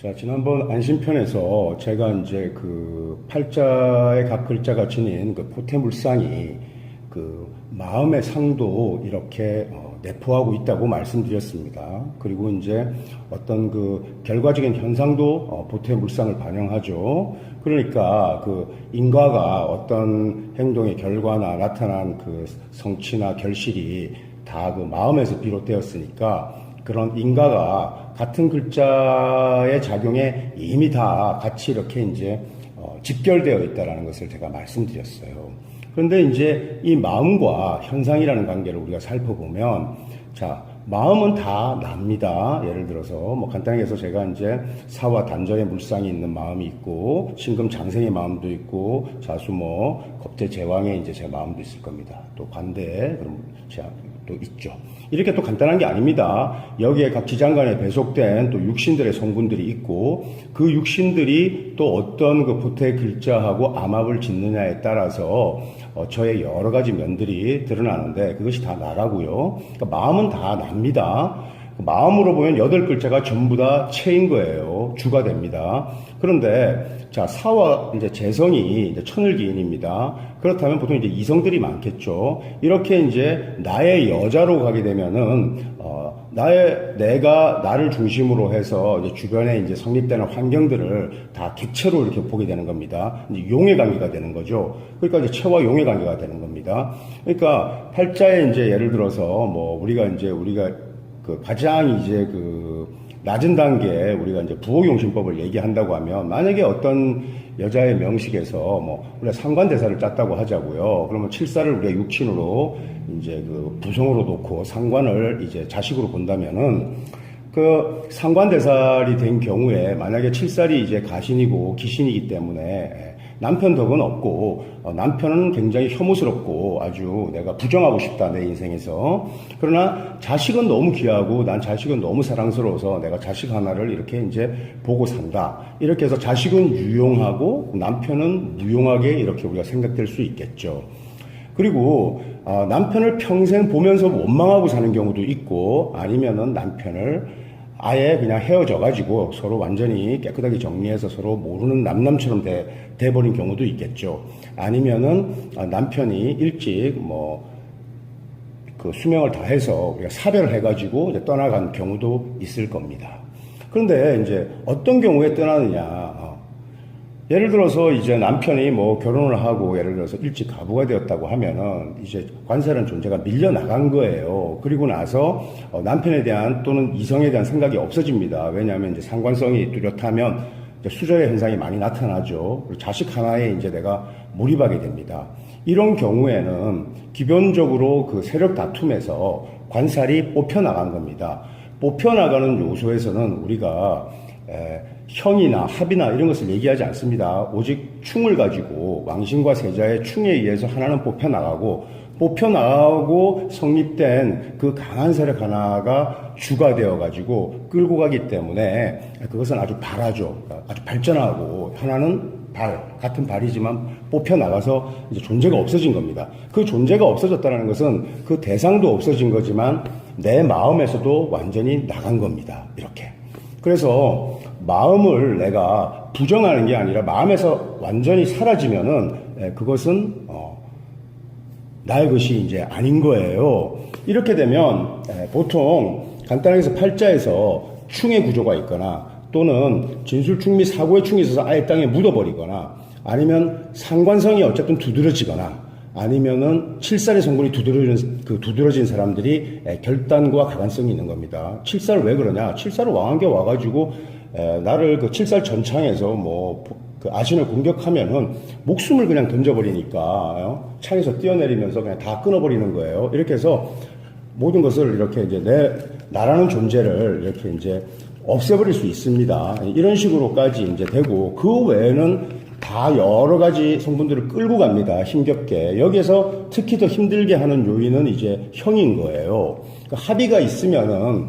자, 지난번 안심편에서 제가 이제 그 팔자의 각 글자가 지닌 그 포태물상이 그 마음의 상도 이렇게 내포하고 있다고 말씀드렸습니다. 그리고 이제 어떤 그 결과적인 현상도 포태물상을 반영하죠. 그러니까 그 인과가 어떤 행동의 결과나 나타난 그 성취나 결실이 다 그 마음에서 비롯되었으니까 그런 인과가 같은 글자의 작용에 이미 다 같이 이렇게 이제 직결되어 있다라는 것을 제가 말씀드렸어요. 그런데 이제 이 마음과 현상이라는 관계를 우리가 살펴보면, 자, 마음은 다 납니다. 예를 들어서 뭐 간단하게 해서 제가 이제 사와 단절의 물상이 있는 마음이 있고, 신금 장생의 마음도 있고, 자수모 겁재 제왕의 이제 제 마음도 있을 겁니다. 또 관대 그럼 또 있죠. 이렇게 또 간단한 게 아닙니다. 여기에 각 지장간에 배속된 또 육신들의 성분들이 있고, 그 육신들이 또 어떤 그 포태 글자하고 암합을 짓느냐에 따라서 저의 여러 가지 면들이 드러나는데, 그것이 다 나라고요. 그러니까 마음은 다 납니다. 마음으로 보면 8글자가 전부 다 체인 거예요. 주가 됩니다. 그런데, 자, 사와 이제 재성이 이제 천을기인입니다. 그렇다면 보통 이제 이성들이 많겠죠. 이렇게 이제 나의 여자로 가게 되면은, 내가 나를 중심으로 해서 이제 주변에 이제 성립되는 환경들을 다 객체로 이렇게 보게 되는 겁니다. 이제 용의 관계가 되는 거죠. 그러니까 이제 체와 용의 관계가 되는 겁니다. 그러니까 팔자에 이제 예를 들어서 뭐 우리가 그 가장 이제 그 낮은 단계에 우리가 이제 부호용신법을 얘기한다고 하면, 만약에 어떤 여자의 명식에서 뭐 우리가 상관대사를 짰다고 하자고요. 그러면 칠사를 우리가 육친으로 이제 그 부성으로 놓고 상관을 이제 자식으로 본다면은, 그 상관대살이 된 경우에 만약에 칠살이 이제 가신이고 기신이기 때문에 남편 덕은 없고, 남편은 굉장히 혐오스럽고 아주 내가 부정하고 싶다, 내 인생에서. 그러나 자식은 너무 귀하고 난 자식은 너무 사랑스러워서 내가 자식 하나를 이렇게 이제 보고 산다. 이렇게 해서 자식은 유용하고 남편은 무용하게 이렇게 우리가 생각될 수 있겠죠. 그리고 남편을 평생 보면서 원망하고 사는 경우도 있고, 아니면은 남편을 아예 그냥 헤어져가지고 서로 완전히 깨끗하게 정리해서 서로 모르는 남남처럼 돼버린 경우도 있겠죠. 아니면은 남편이 일찍 뭐 그 수명을 다해서 우리가 사별을 해가지고 이제 떠나간 경우도 있을 겁니다. 그런데 이제 어떤 경우에 떠나느냐. 예를 들어서 이제 남편이 뭐 결혼을 하고 예를 들어서 일찍 가부가 되었다고 하면은 이제 관세라는 존재가 밀려나간 거예요. 그리고 나서 남편에 대한 또는 이성에 대한 생각이 없어집니다. 왜냐하면 이제 상관성이 뚜렷하면 이제 수절의 현상이 많이 나타나죠. 그리고 자식 하나에 이제 내가 몰입하게 됩니다. 이런 경우에는 기본적으로 그 세력 다툼에서 관살이 뽑혀나간 겁니다. 뽑혀나가는 요소에서는 우리가 형이나 합이나 이런 것을 얘기하지 않습니다. 오직 충을 가지고 왕신과 세자의 충에 의해서 하나는 뽑혀나가고 성립된 그 강한 세력 하나가 주가 되어가지고 끌고 가기 때문에 그것은 아주 발하죠. 아주 발전하고, 하나는 같은 발이지만 뽑혀나가서 이제 존재가 없어진 겁니다. 그 존재가 없어졌다는 것은 그 대상도 없어진 거지만 내 마음에서도 완전히 나간 겁니다. 이렇게. 그래서 마음을 내가 부정하는 게 아니라 마음에서 완전히 사라지면은 그것은 나의 것이 이제 아닌 거예요. 이렇게 되면 보통 간단하게 해서 팔자에서 충의 구조가 있거나, 또는 진술충 및 사고의 충이 있어서 아예 땅에 묻어버리거나, 아니면 상관성이 어쨌든 두드러지거나, 아니면은 칠살의 성분이 두드러진 사람들이 결단과 가관성이 있는 겁니다. 칠살 왜 그러냐? 칠살을 왕한테 와가지고 나를 그 칠살 전창에서 그 아신을 공격하면은 목숨을 그냥 던져버리니까 창에서 뛰어내리면서 그냥 다 끊어버리는 거예요. 이렇게 해서 모든 것을 이렇게 이제 나라는 존재를 이렇게 이제 없애버릴 수 있습니다. 이런 식으로까지 이제 되고, 그 외에는 다 여러 가지 성분들을 끌고 갑니다. 힘겹게. 여기에서 특히 더 힘들게 하는 요인은 이제 형인 거예요. 그러니까 합의가 있으면은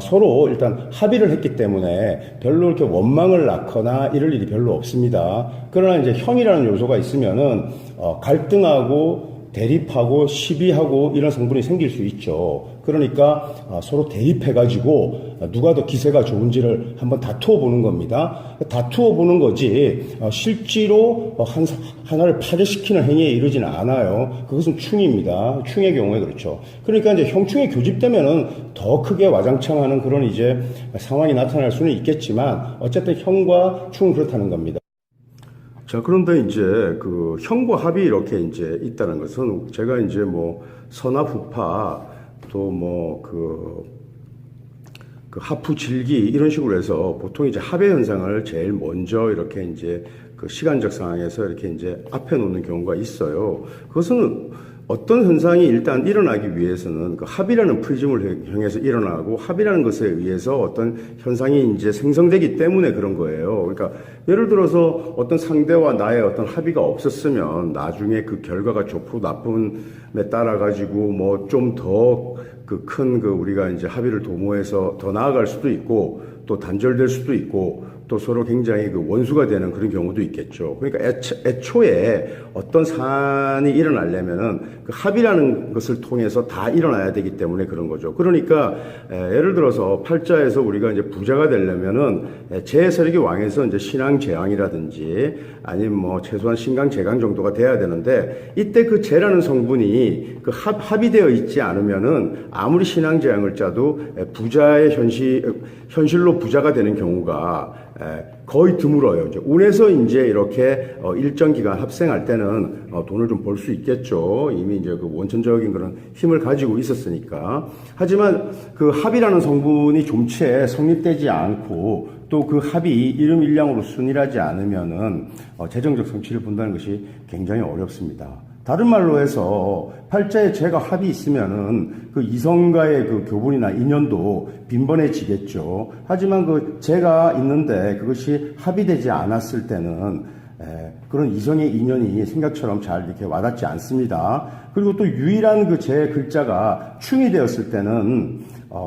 서로 일단 합의를 했기 때문에 별로 이렇게 원망을 낳거나 이럴 일이 별로 없습니다. 그러나 이제 형이라는 요소가 있으면은 갈등하고 대립하고 시비하고 이런 성분이 생길 수 있죠. 그러니까 서로 대립해가지고 누가 더 기세가 좋은지를 한번 다투어 보는 겁니다. 다투어 보는 거지 실제로 하나를 파괴시키는 행위에 이르지는 않아요. 그것은 충입니다. 충의 경우에 그렇죠. 그러니까 이제 형충이 교집되면은 더 크게 와장창하는 그런 이제 상황이 나타날 수는 있겠지만 어쨌든 형과 충은 그렇다는 겁니다. 자, 그런데 이제 그 형과 합이 이렇게 이제 있다는 것은 제가 이제 뭐 선합 후파 또 뭐 그 하프 질기 이런 식으로 해서 보통 이제 합의 현상을 제일 먼저 이렇게 이제 그 시간적 상황에서 이렇게 이제 앞에 놓는 경우가 있어요. 그것은 어떤 현상이 일단 일어나기 위해서는 그 합이라는 프리즘을 향해서 일어나고 합이라는 것에 의해서 어떤 현상이 이제 생성되기 때문에 그런 거예요. 그러니까 예를 들어서 어떤 상대와 나의 어떤 합의가 없었으면 나중에 그 결과가 좋고 나쁨에 따라 가지고 뭐 좀 더 그 큰 그 우리가 이제 합의를 도모해서 더 나아갈 수도 있고 또 단절될 수도 있고 또 서로 굉장히 그 원수가 되는 그런 경우도 있겠죠. 그러니까 애초에 어떤 사안이 일어나려면은 그 합의라는 것을 통해서 다 일어나야 되기 때문에 그런 거죠. 그러니까 예를 들어서 팔자에서 우리가 이제 부자가 되려면은 제 세력의 왕에서 이제 신앙재앙이라든지 아니면 뭐 최소한 신강재강 정도가 돼야 되는데 이때 그 재라는 성분이 그 합의되어 있지 않으면은 아무리 신앙재앙을 짜도 부자의 현실로 부자가 되는 경우가 거의 드물어요. 이제 운에서 이제 이렇게 일정 기간 합생할 때는 돈을 좀 벌 수 있겠죠. 이미 이제 그 원천적인 그런 힘을 가지고 있었으니까. 하지만 그 합이라는 성분이 좀채 성립되지 않고 또 그 합이 일음일량으로 순일하지 않으면은 재정적 성취를 본다는 것이 굉장히 어렵습니다. 다른 말로 해서 팔자에 재가 합이 있으면은 그 이성과의 그 교분이나 인연도 빈번해지겠죠. 하지만 그 재가 있는데 그것이 합의되지 않았을 때는 그런 이성의 인연이 생각처럼 잘 이렇게 와닿지 않습니다. 그리고 또 유일한 그 재 글자가 충이 되었을 때는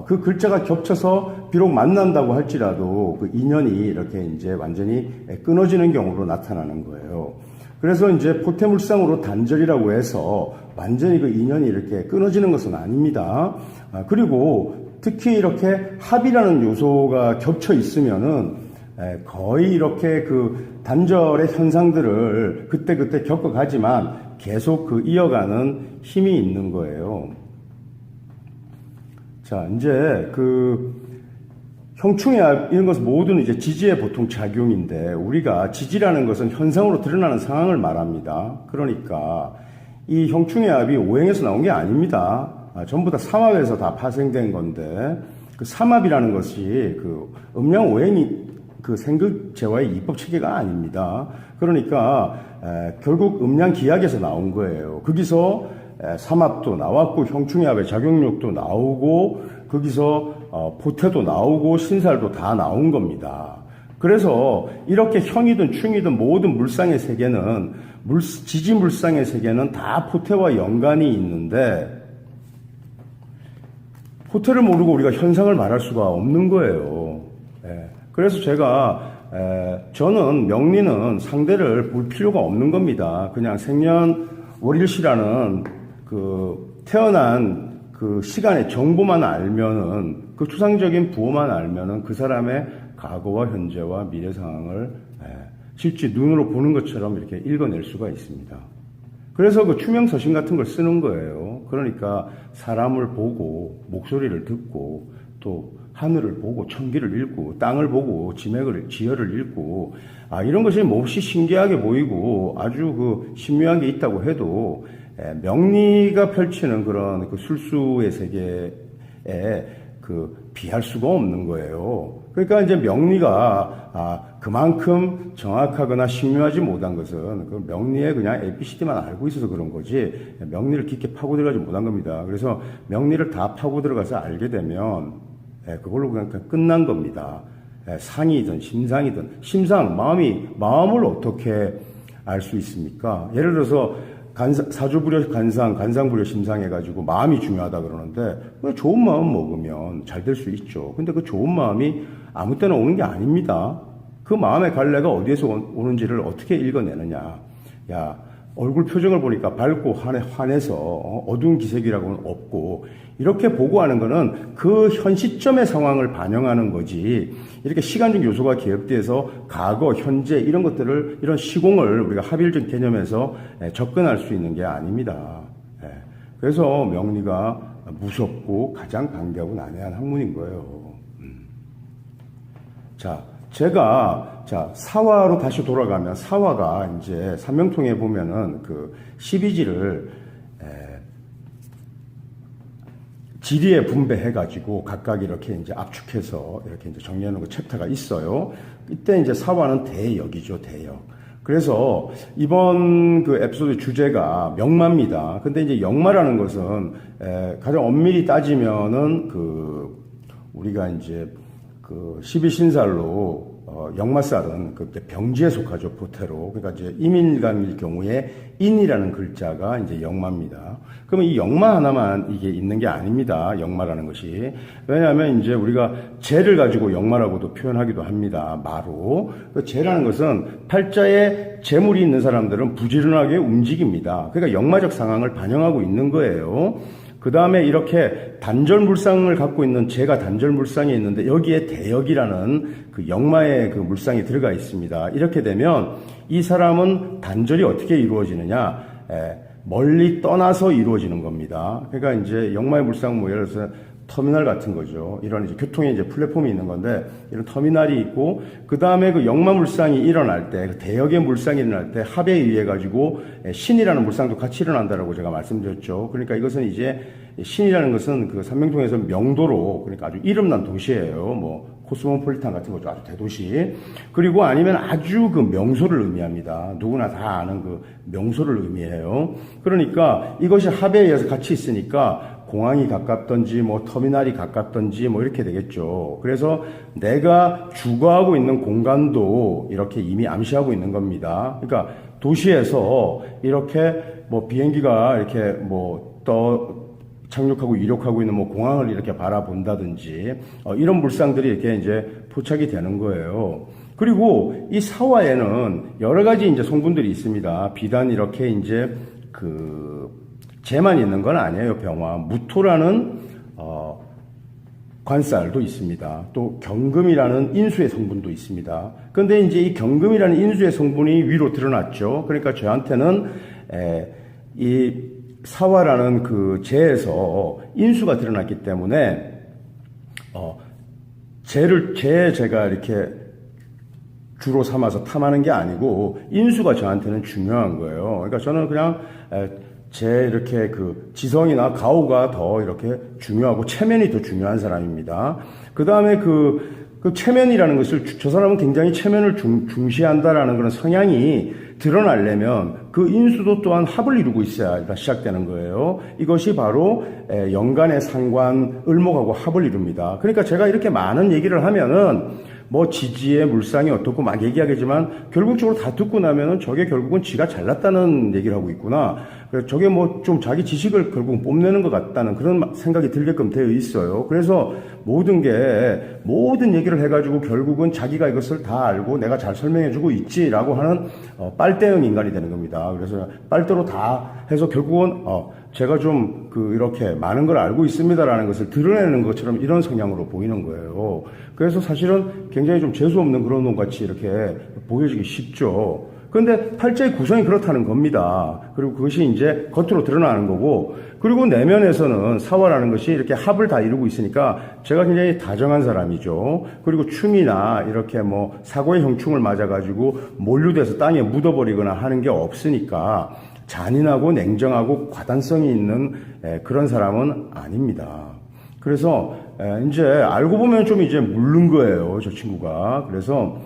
그 글자가 겹쳐서 비록 만난다고 할지라도 그 인연이 이렇게 이제 완전히 끊어지는 경우로 나타나는 거예요. 그래서 이제 포태물상으로 단절이라고 해서 완전히 그 인연이 이렇게 끊어지는 것은 아닙니다. 그리고 특히 이렇게 합이라는 요소가 겹쳐 있으면은 거의 이렇게 그 단절의 현상들을 그때그때 겪어가지만 계속 그 이어가는 힘이 있는 거예요. 자, 이제 그 형충의 합, 이런 것은 모두는 이제 지지의 보통 작용인데 우리가 지지라는 것은 현상으로 드러나는 상황을 말합니다. 그러니까 이 형충의 합이 오행에서 나온 게 아닙니다. 전부 다 삼합에서 다 파생된 건데 그 삼합이라는 것이 그 음양 오행이 그 생극재화의 이법 체계가 아닙니다. 그러니까 결국 음양 기약에서 나온 거예요. 거기서 삼합도 나왔고 형충의 합의 작용력도 나오고 거기서 포태도 나오고 신살도 다 나온 겁니다. 그래서 이렇게 형이든 충이든 모든 물상의 세계는 지지물상의 세계는 다 포태와 연관이 있는데 포태를 모르고 우리가 현상을 말할 수가 없는 거예요. 그래서 저는 명리는 상대를 볼 필요가 없는 겁니다. 그냥 생년월일시라는 그 태어난 그 시간의 정보만 알면은 그 추상적인 부호만 알면은 그 사람의 과거와 현재와 미래 상황을 실제 눈으로 보는 것처럼 이렇게 읽어낼 수가 있습니다. 그래서 그 추명서신 같은 걸 쓰는 거예요. 그러니까 사람을 보고 목소리를 듣고 또 하늘을 보고 천기를 읽고 땅을 보고 지열을 읽고 이런 것이 몹시 신기하게 보이고 아주 그 신묘한 게 있다고 해도 명리가 펼치는 그런 그 술수의 세계에 그 비할 수가 없는 거예요. 그러니까 이제 명리가 그만큼 정확하거나 신묘하지 못한 것은 그 명리에 그냥 ABCD만 알고 있어서 그런 거지 명리를 깊게 파고 들어가지 못한 겁니다. 그래서 명리를 다 파고 들어가서 알게 되면 그걸로 그냥 끝난 겁니다. 상이든 심상이든 마음을 어떻게 알 수 있습니까? 예를 들어서 사주부려 간상, 간상부려 심상 해가지고 마음이 중요하다 그러는데 좋은 마음 먹으면 잘 될 수 있죠. 근데 그 좋은 마음이 아무 때나 오는 게 아닙니다. 그 마음의 갈래가 어디에서 오는지를 어떻게 읽어내느냐. 얼굴 표정을 보니까 밝고 환해서 어두운 기색이라고는 없고, 이렇게 보고하는 거는 그 현 시점의 상황을 반영하는 거지, 이렇게 시간적 요소가 기억돼서 과거, 현재 이런 것들을, 이런 시공을 우리가 합일적 개념에서 접근할 수 있는 게 아닙니다. 그래서 명리가 무섭고 가장 관계하고 난해한 학문인 거예요. 제가 사화로 다시 돌아가면, 사화가 이제 삼명통에 보면은 그 12지를 지리에 분배해가지고 각각 이렇게 이제 압축해서 이렇게 이제 정리하는 그 챕터가 있어요. 이때 이제 사화는 대역이죠, 대역. 그래서 이번 그 에피소드 주제가 명마입니다. 근데 이제 역마라는 것은 가장 엄밀히 따지면은 우리가 이제 12신살로 역마살은 그 병지에 속하죠, 보태로. 그러니까 이제 임일감일 경우에 인이라는 글자가 이제 역마입니다. 그러면 이 역마 하나만 이게 있는 게 아닙니다, 역마라는 것이. 왜냐하면 이제 우리가 재를 가지고 역마라고도 표현하기도 합니다, 마로. 그 재라는 것은 팔자에 재물이 있는 사람들은 부지런하게 움직입니다. 그러니까 역마적 상황을 반영하고 있는 거예요. 그 다음에 이렇게 단절물상을 갖고 있는, 재가 단절물상에 있는데 여기에 대역이라는 그 역마의 그 물상이 들어가 있습니다. 이렇게 되면 이 사람은 단절이 어떻게 이루어지느냐, 멀리 떠나서 이루어지는 겁니다. 그러니까 이제 역마의 물상, 뭐 예를 들어서 터미널 같은 거죠. 이런 이제 교통의 이제 플랫폼이 있는 건데, 이런 터미널이 있고, 그 다음에 그 역마 물상이 일어날 때, 그 대역의 물상이 일어날 때 합에 의해 가지고 신이라는 물상도 같이 일어난다라고 제가 말씀드렸죠. 그러니까 이것은 이제 신이라는 것은 그 삼명통에서 명도로, 그러니까 아주 이름난 도시예요. 뭐 코스모폴리탄 같은 거죠. 아주 대도시. 그리고 아니면 아주 그 명소를 의미합니다. 누구나 다 아는 그 명소를 의미해요. 그러니까 이것이 합에 의해서 같이 있으니까 공항이 가깝던지 뭐 터미널이 가깝던지 뭐 이렇게 되겠죠. 그래서 내가 주거하고 있는 공간도 이렇게 이미 암시하고 있는 겁니다. 그러니까 도시에서 이렇게 뭐 비행기가 이렇게 뭐 착륙하고 이륙하고 있는 뭐 공항을 이렇게 바라본다든지 이런 물상들이 이렇게 이제 포착이 되는 거예요. 그리고 이 사화에는 여러 가지 이제 성분들이 있습니다. 비단 이렇게 이제 재만 있는 건 아니에요. 병화, 무토라는 관살도 있습니다. 또 경금이라는 인수의 성분도 있습니다. 그런데 이제 이 경금이라는 인수의 성분이 위로 드러났죠. 그러니까 저한테는 이 사화라는 그 재에서 인수가 드러났기 때문에 제가 이렇게 주로 삼아서 탐하는 게 아니고 인수가 저한테는 중요한 거예요. 그러니까 저는 그냥 이렇게 그 지성이나 가오가 더 이렇게 중요하고 체면이 더 중요한 사람입니다. 그 다음에 그 체면이라는 것을, 저 사람은 굉장히 체면을 중시한다라는 그런 성향이 드러나려면 그 인수도 또한 합을 이루고 있어야 시작되는 거예요. 이것이 바로 연간의 상관, 을목하고 합을 이룹니다. 그러니까 제가 이렇게 많은 얘기를 하면은 뭐 지지의 물상이 어떻고 막 얘기하겠지만 결국적으로 다 듣고 나면은 저게 결국은 지가 잘났다는 얘기를 하고 있구나. 저게 뭐 좀 자기 지식을 결국 뽐내는 것 같다는 그런 생각이 들게끔 되어 있어요. 그래서 모든 얘기를 해가지고 결국은 자기가 이것을 다 알고 내가 잘 설명해주고 있지라고 하는 빨대형 인간이 되는 겁니다. 그래서 빨대로 다 해서 결국은 제가 좀 이렇게 많은 걸 알고 있습니다라는 것을 드러내는 것처럼 이런 성향으로 보이는 거예요. 그래서 사실은 굉장히 좀 재수없는 그런 놈 같이 이렇게 보여지기 쉽죠. 그런데 팔자의 구성이 그렇다는 겁니다. 그리고 그것이 이제 겉으로 드러나는 거고, 그리고 내면에서는 사화라는 것이 이렇게 합을 다 이루고 있으니까 제가 굉장히 다정한 사람이죠. 그리고 충이나 이렇게 뭐 사고의 형충을 맞아가지고 몰류돼서 땅에 묻어버리거나 하는 게 없으니까 잔인하고 냉정하고 과단성이 있는 그런 사람은 아닙니다. 그래서 이제 알고 보면 좀 이제 물른 거예요, 저 친구가. 그래서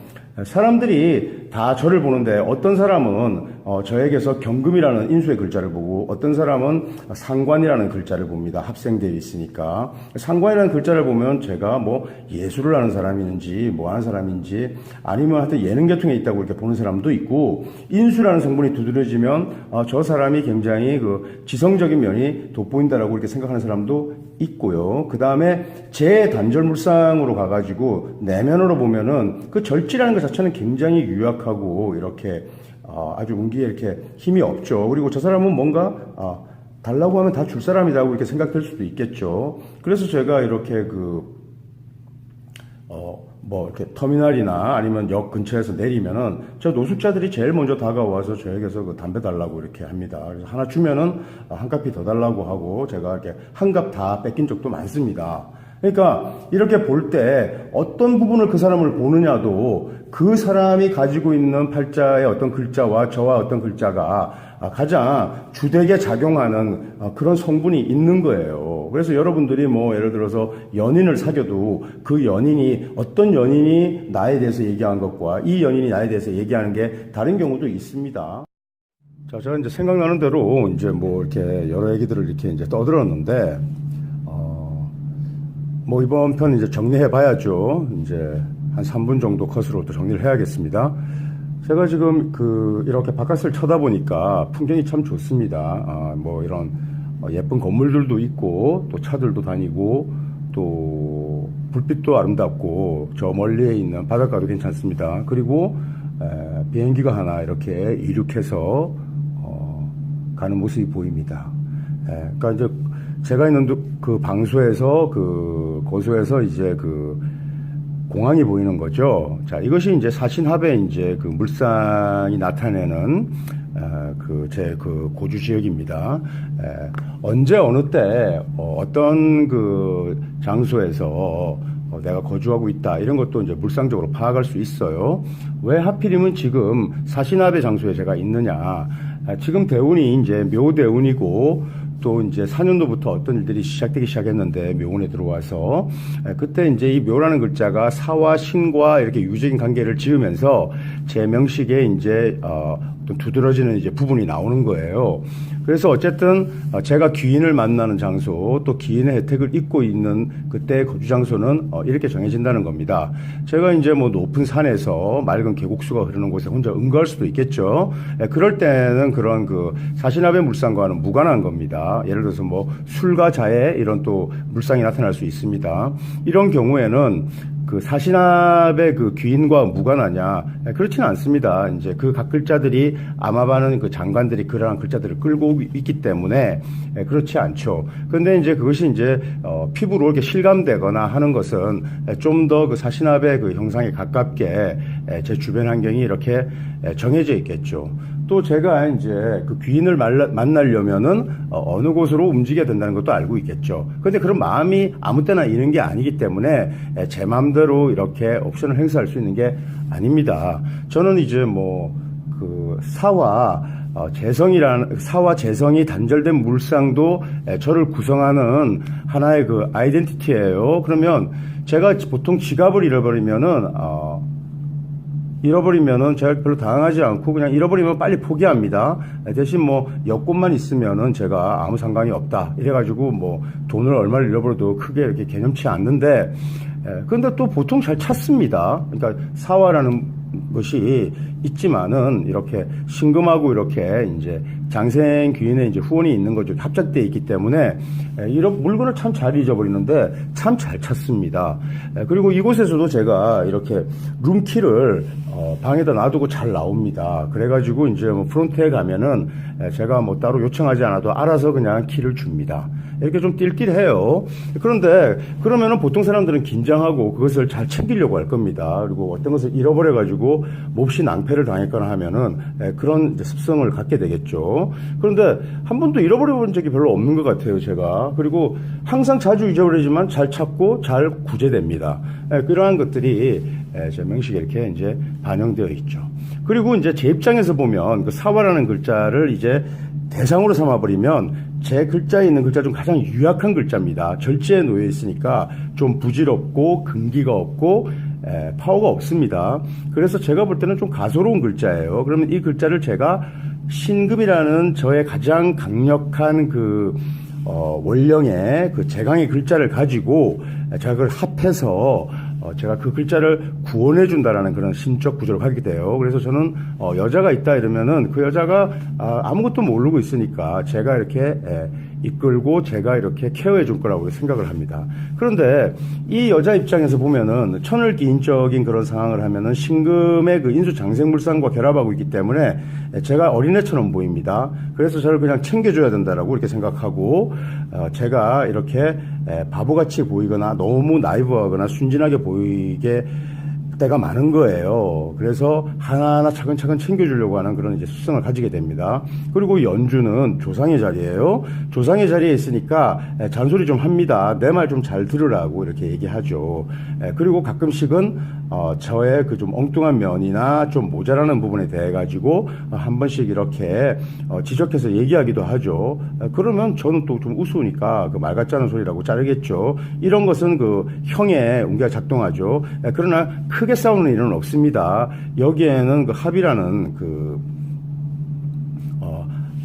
사람들이 다 저를 보는데 어떤 사람은 저에게서 경금이라는 인수의 글자를 보고 어떤 사람은 상관이라는 글자를 봅니다. 합생되어 있으니까. 상관이라는 글자를 보면 제가 뭐 예술을 하는 사람인지 뭐 하는 사람인지 아니면 하여튼 예능 계통에 있다고 이렇게 보는 사람도 있고, 인수라는 성분이 두드러지면 저 사람이 굉장히 그 지성적인 면이 돋보인다라고 이렇게 생각하는 사람도 있고요. 그 다음에 제 단절물상으로 가가지고 내면으로 보면은 그 절지라는 것 자체는 굉장히 유약하고 이렇게 아주 운기에 이렇게 힘이 없죠. 그리고 저 사람은 뭔가 달라고 하면 다 줄 사람이라고 이렇게 생각될 수도 있겠죠. 그래서 제가 이렇게 뭐 이렇게 터미널이나 아니면 역 근처에서 내리면은 저 노숙자들이 제일 먼저 다가와서 저에게서 그 담배 달라고 이렇게 합니다. 그래서 하나 주면은 한 값이 더 달라고 하고 제가 이렇게 한 값 다 뺏긴 적도 많습니다. 그러니까 이렇게 볼 때 어떤 부분을 그 사람을 보느냐도 그 사람이 가지고 있는 팔자의 어떤 글자와 저와 어떤 글자가 가장 주되게 작용하는 그런 성분이 있는 거예요. 그래서 여러분들이 뭐 예를 들어서 연인을 사귀어도 그 연인이 어떤 연인이 나에 대해서 얘기한 것과 이 연인이 나에 대해서 얘기하는 게 다른 경우도 있습니다. 자, 제가 이제 생각나는 대로 이제 뭐 이렇게 여러 얘기들을 이렇게 이제 떠들었는데, 뭐 이번 편 이제 정리해 봐야죠. 이제 한 3분 정도 컷으로 또 정리를 해야겠습니다. 제가 지금 이렇게 바깥을 쳐다보니까 풍경이 참 좋습니다. 뭐 이런 예쁜 건물들도 있고 또 차들도 다니고 또 불빛도 아름답고 저 멀리에 있는 바닷가도 괜찮습니다. 그리고 비행기가 하나 이렇게 이륙해서 가는 모습이 보입니다. 그러니까 이제 제가 있는 그 방소에서 고소에서 이제 공항이 보이는 거죠. 자, 이것이 이제 사신합의 이제 물상이 나타내는 제 고주 지역입니다. 언제 어느 때 어떤 장소에서 내가 거주하고 있다 이런 것도 이제 물상적으로 파악할 수 있어요. 왜 하필이면 지금 사신합의 장소에 제가 있느냐? 지금 대운이 이제 묘대운이고 또 이제 4년도부터 어떤 일들이 시작되기 시작했는데 묘운에 들어와서 그때 이제 이 묘라는 글자가 사와 신과 이렇게 유적인 관계를 지으면서 제 명식에 이제 어떤 두드러지는 이제 부분이 나오는 거예요. 그래서 어쨌든 제가 귀인을 만나는 장소 또 귀인의 혜택을 입고 있는 그때의 거주 장소는 이렇게 정해진다는 겁니다. 제가 이제 뭐 높은 산에서 맑은 계곡수가 흐르는 곳에 혼자 응거할 수도 있겠죠. 그럴 때는 그런 사신합의 물상과는 무관한 겁니다. 예를 들어서 뭐 술과 자의 이런 또 물상이 나타날 수 있습니다. 이런 경우에는 사신합의 귀인과 무관하냐? 그렇지는 않습니다. 이제 각 글자들이 암합하는 장관들이 그러한 글자들을 끌고 있기 때문에 그렇지 않죠. 그런데 이제 그것이 이제 피부로 이렇게 실감되거나 하는 것은 좀 더 사신합의 형상에 가깝게 제 주변 환경이 이렇게 정해져 있겠죠. 또 제가 이제 귀인을 만나려면은 어느 곳으로 움직여야 된다는 것도 알고 있겠죠. 그런데 그런 마음이 아무 때나 있는 게 아니기 때문에 제 마음대로 이렇게 옵션을 행사할 수 있는 게 아닙니다. 저는 이제 뭐 사와 재성이 단절된 물상도 저를 구성하는 하나의 아이덴티티예요. 그러면 제가 보통 지갑을 잃어버리면은 제가 별로 당황하지 않고 그냥 잃어버리면 빨리 포기합니다. 대신 뭐 여권만 있으면은 제가 아무 상관이 없다. 이래가지고 뭐 돈을 얼마를 잃어버려도 크게 이렇게 개념치 않는데, 근데 또 보통 잘 찾습니다. 그러니까 사화라는 것이 있지만은 이렇게 신금하고 이렇게 이제 장생 귀인의 이제 후원이 있는 거죠. 합작되어 있기 때문에 이런 물건을 참 잘 잊어버리는데 참 잘 찾습니다. 그리고 이곳에서도 제가 이렇게 룸키를 방에다 놔두고 잘 나옵니다. 그래가지고 이제 뭐 프론트에 가면은 제가 뭐 따로 요청하지 않아도 알아서 그냥 키를 줍니다. 이렇게 좀 띨띨해요. 그런데 그러면은 보통 사람들은 긴장하고 그것을 잘 챙기려고 할 겁니다. 그리고 어떤 것을 잃어버려가지고 몹시 낭패를 당했거나 하면은 그런 이제 습성을 갖게 되겠죠. 그런데 한 번도 잃어버려본 적이 별로 없는 것 같아요, 제가. 그리고 항상 자주 잊어버리지만 잘 찾고 잘 구제됩니다. 그러한 것들이 제 명식에 이렇게 이제 반영되어 있죠. 그리고 이제 제 입장에서 보면 사화라는 글자를 이제 대상으로 삼아버리면 제 글자에 있는 글자 중 가장 유약한 글자입니다. 절제에 놓여 있으니까 좀 부질없고 근기가 없고 파워가 없습니다. 그래서 제가 볼 때는 좀 가소로운 글자예요. 그러면 이 글자를 제가 신금이라는 저의 가장 강력한 원령의 제강의 글자를 가지고 제가 그걸 합해서 제가 그 글자를 구원해 준다라는 그런 신적 구조를 하게 돼요. 그래서 저는 여자가 있다 이러면은 그 여자가 아무것도 모르고 있으니까 제가 이렇게 이끌고 제가 이렇게 케어해 줄 거라고 생각을 합니다. 그런데 이 여자 입장에서 보면은 천을기인적인 그런 상황을 하면은 신금의 그 인수장생물상과 결합하고 있기 때문에 제가 어린애처럼 보입니다. 그래서 저를 그냥 챙겨줘야 된다라고 이렇게 생각하고 제가 이렇게 바보같이 보이거나 너무 나이브하거나 순진하게 보이게 때가 많은 거예요. 그래서 하나하나 차근차근 챙겨주려고 하는 그런 이제 습성을 가지게 됩니다. 그리고 연주는 조상의 자리예요. 조상의 자리에 있으니까 잔소리 좀 합니다. 내 말 좀 잘 들으라고 이렇게 얘기하죠. 그리고 가끔씩은 저의 그 좀 엉뚱한 면이나 좀 모자라는 부분에 대해 가지고 한 번씩 이렇게 지적해서 얘기하기도 하죠. 그러면 저는 또 좀 우스우니까 그 말 같지 않은 소리라고 자르겠죠. 이런 것은 그 형의 운기가 작동하죠. 그러나 크게 싸우는 일은 없습니다. 여기에는 그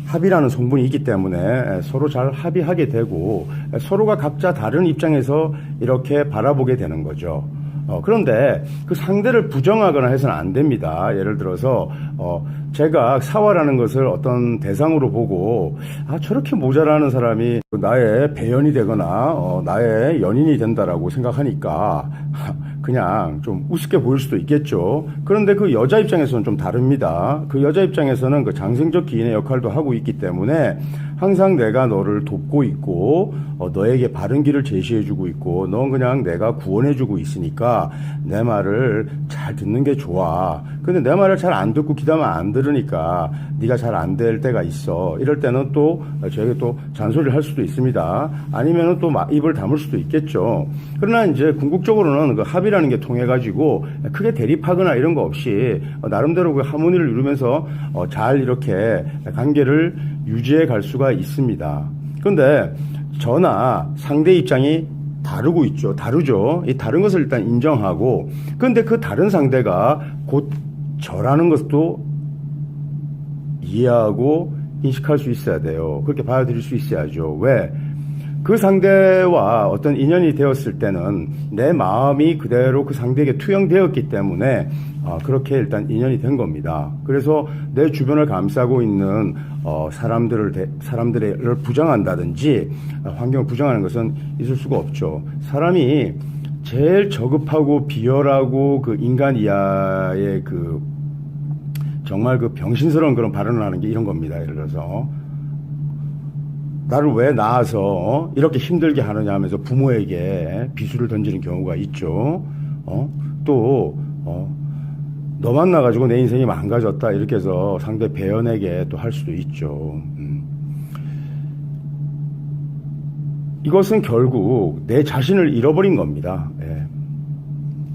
합의라는 성분이 있기 때문에 서로 잘 합의하게 되고 서로가 각자 다른 입장에서 이렇게 바라보게 되는 거죠. 그런데 그 상대를 부정하거나 해서는 안 됩니다. 예를 들어서 제가 사화라는 것을 어떤 대상으로 보고 저렇게 모자라는 사람이 나의 배연이 되거나 나의 연인이 된다라고 생각하니까 그냥 좀 우습게 보일 수도 있겠죠. 그런데 그 여자 입장에서는 좀 다릅니다. 그 여자 입장에서는 그 장생적 기인의 역할도 하고 있기 때문에 항상 내가 너를 돕고 있고 너에게 바른 길을 제시해주고 있고 넌 그냥 내가 구원해주고 있으니까 내 말을 잘 듣는 게 좋아. 근데 내 말을 잘 안 듣고 기다면 안 들으니까 네가 잘 안 될 때가 있어. 이럴 때는 또 저에게 또 잔소리를 할 수도 있습니다. 아니면은 또 입을 다물 수도 있겠죠. 그러나 이제 궁극적으로는 그 합의라는 게 통해 가지고 크게 대립하거나 이런 거 없이 나름대로 그 하모니를 이루면서 잘 이렇게 관계를 유지해 갈 수가 있습니다. 그런데 저나 상대 입장이 다르죠. 이 다른 것을 일단 인정하고, 그런데 그 다른 상대가 곧 저라는 것도 이해하고 인식할 수 있어야 돼요. 그렇게 받아들일 수 있어야죠. 왜? 그 상대와 어떤 인연이 되었을 때는 내 마음이 그대로 그 상대에게 투영되었기 때문에 그렇게 일단 인연이 된 겁니다. 그래서 내 주변을 감싸고 있는 사람들을 부정한다든지 환경을 부정하는 것은 있을 수가 없죠. 사람이 제일 저급하고 비열하고 그 인간 이하의 그 정말 그 병신스러운 그런 발언을 하는 게 이런 겁니다. 예를 들어서 나를 왜 낳아서 이렇게 힘들게 하느냐 하면서 부모에게 비수를 던지는 경우가 있죠. 너 만나가지고 내 인생이 망가졌다 이렇게 해서 상대 배연에게 또 할 수도 있죠. 이것은 결국 내 자신을 잃어버린 겁니다. 예.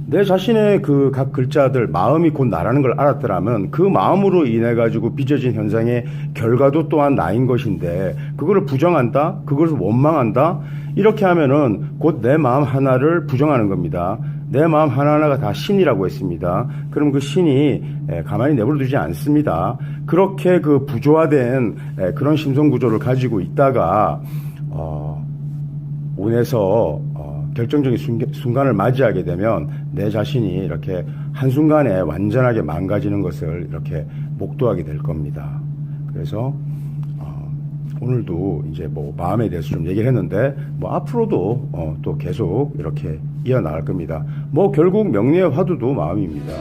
내 자신의 그 각 글자들, 마음이 곧 나라는 걸 알았더라면 그 마음으로 인해 가지고 빚어진 현상의 결과도 또한 나인 것인데 그거를 부정한다? 그것을 원망한다? 이렇게 하면은 곧 내 마음 하나를 부정하는 겁니다. 내 마음 하나하나가 다 신이라고 했습니다. 그럼 그 신이 가만히 내버려 두지 않습니다. 그렇게 그 부조화된 그런 심성 구조를 가지고 있다가 운에서 결정적인 순간을 맞이하게 되면 내 자신이 이렇게 한순간에 완전하게 망가지는 것을 이렇게 목도하게 될 겁니다. 그래서 오늘도 이제 뭐 마음에 대해서 좀 얘기를 했는데 뭐 앞으로도 또 계속 이렇게 이어나갈 겁니다. 뭐 결국 명리의 화두도 마음입니다.